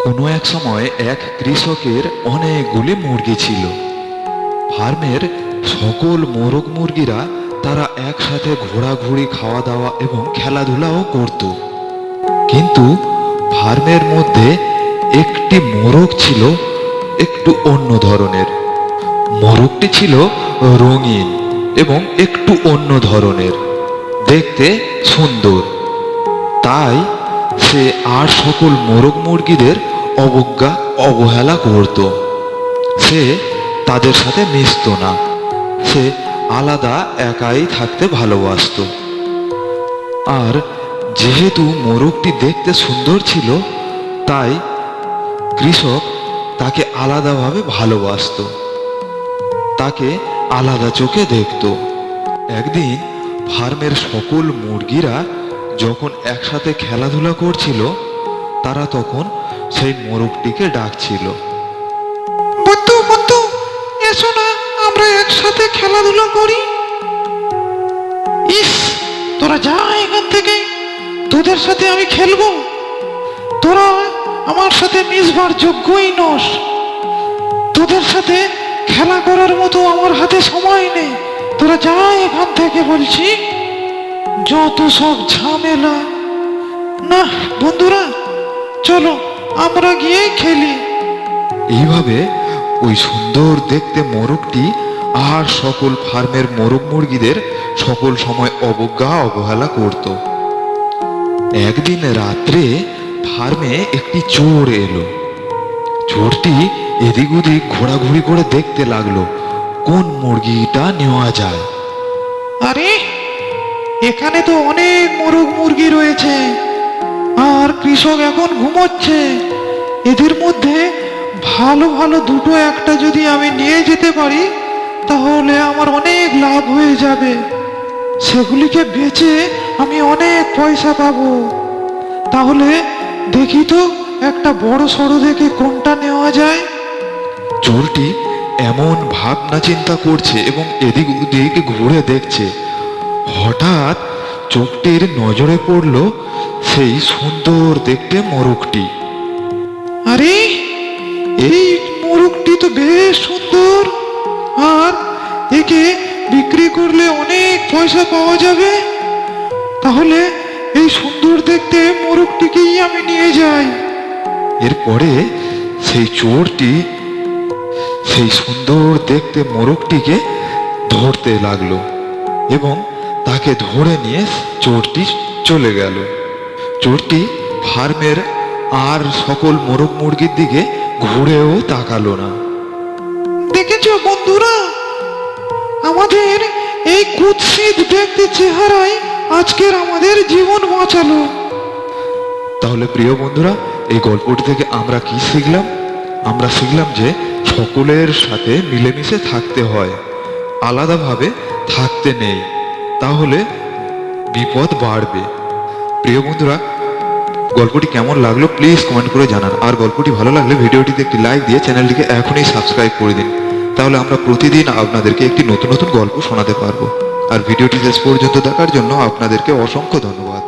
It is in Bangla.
কোনো এক সময় এক কৃষকের অনেকগুলি মুরগি ছিল। ফার্মের সকল মোরগ মুরগিরা তারা একসাথে ঘোরাঘুরি, খাওয়া দাওয়া এবং খেলাধুলাও করত। কিন্তু ফার্মের মধ্যে একটি মোরগ ছিল একটু অন্য ধরনের। মোরগটি ছিল রঙিন এবং একটু অন্য ধরনের, দেখতে সুন্দর। তাই সে আর সকল মোরগ মুরগিদের অবহেলা করত। সে তাদের সাথে মিশত না। সে আলাদা একাই থাকতে ভালোবাসত। আর যেহেতু মোরগটি দেখতে সুন্দর ছিল, তাই কৃষক তাকে আলাদাভাবে ভালোবাসত, তাকে আলাদা চোখে দেখত। একদিন ফার্মের সকল মুরগিরা যখন একসাথে খেলাধুলা করছিল, তারা তখন সেই মোরগটিকে ডাকছিল, বন্ধু বন্ধু, এসো না, আমরা একসাথে খেলাধুলা করি। ইস, তোরা যা এখান থেকে, তোদের সাথে আমি খেলবো। তোরা আমার সাথে মিশবার যোগ্যই নস। তোদের সাথে খেলা করার মতো আমার হাতে সময় নেই। তোরা যা এখান থেকে বলছি। যত সব ঝামেলা। না বন্ধুরা, চলো আমরা গিয়ে খেলি। এইভাবে ওই সুন্দর দেখতে মোরগটি আর সকল ফার্মের মোরগ মুরগিদের সকল সময় অবহেলা করত। একদিন রাত্রে ফার্মে একটি চোর এলো। চোরটি এদিক ওদিক ঘোরাঘুরি করে দেখতে লাগলো কোন মুরগিটা নেওয়া যায়। আরে, এখানে তো অনেক মোরগ মুরগি রয়েছে, আর কৃষক এখন ঘুমোচ্ছে। এদের মধ্যে ভালো ভালো দুটো একটা যদি আমি নিয়ে যেতে পারি, তাহলে আমার অনেক লাভ হয়ে যাবে। সেগুলিকে বেচে আমি অনেক পয়সা পাবো। তাহলে দেখি তো একটা বড় সড়ো দেখে কোনটা নেওয়া যায়। চোরটি এমন ভাবনা চিন্তা করছে এবং এদিক ওদিক ঘুরে দেখছে। হঠাৎ চোরটির নজরে পড়ল সেই সুন্দর দেখতে মোরগটি। আরে, এই মোরগটি তো বেশ সুন্দর, আর একে বিক্রি করলে অনেক পয়সা পাওয়া যাবে। তাহলে এই সুন্দর দেখতে মোরগটিকেই আমি নিয়ে যাই। এরপরে সেই চোরটি সেই সুন্দর দেখতে মোরগটিকে ধরতে লাগলো এবং তাকে ধরে নিয়ে চোরটি চলে গেল। চোরটি ফার্মের আর সকল মোরগ মুরগির দিকে ঘুরেও তাকালো না। দেখেছো বন্ধুরা, আমাদের এই কুৎসিত দেখতে চেহারায় আজকের আমাদের জীবন বাঁচালো। তাহলে প্রিয় বন্ধুরা, এই গল্পটি থেকে আমরা কি শিখলাম? আমরা শিখলাম যে সকলের সাথে মিলেমিশে থাকতে হয়, আলাদাভাবে থাকতে নেই, তাহলে বিপদ বাড়বে। প্রিয় বন্ধুরা, গল্পটি কেমন লাগলো প্লিজ কমেন্ট করে জানান। আর গল্পটি ভালো লাগলে ভিডিওটিতে একটি লাইক দিয়ে চ্যানেলটিকে এখনই সাবস্ক্রাইব করে দিন। তাহলে আমরা প্রতিদিন আপনাদেরকে একটি নতুন নতুন গল্প শোনাতে পারবো। আর ভিডিওটি শেষ পর্যন্ত দেখার জন্য আপনাদেরকে অসংখ্য ধন্যবাদ।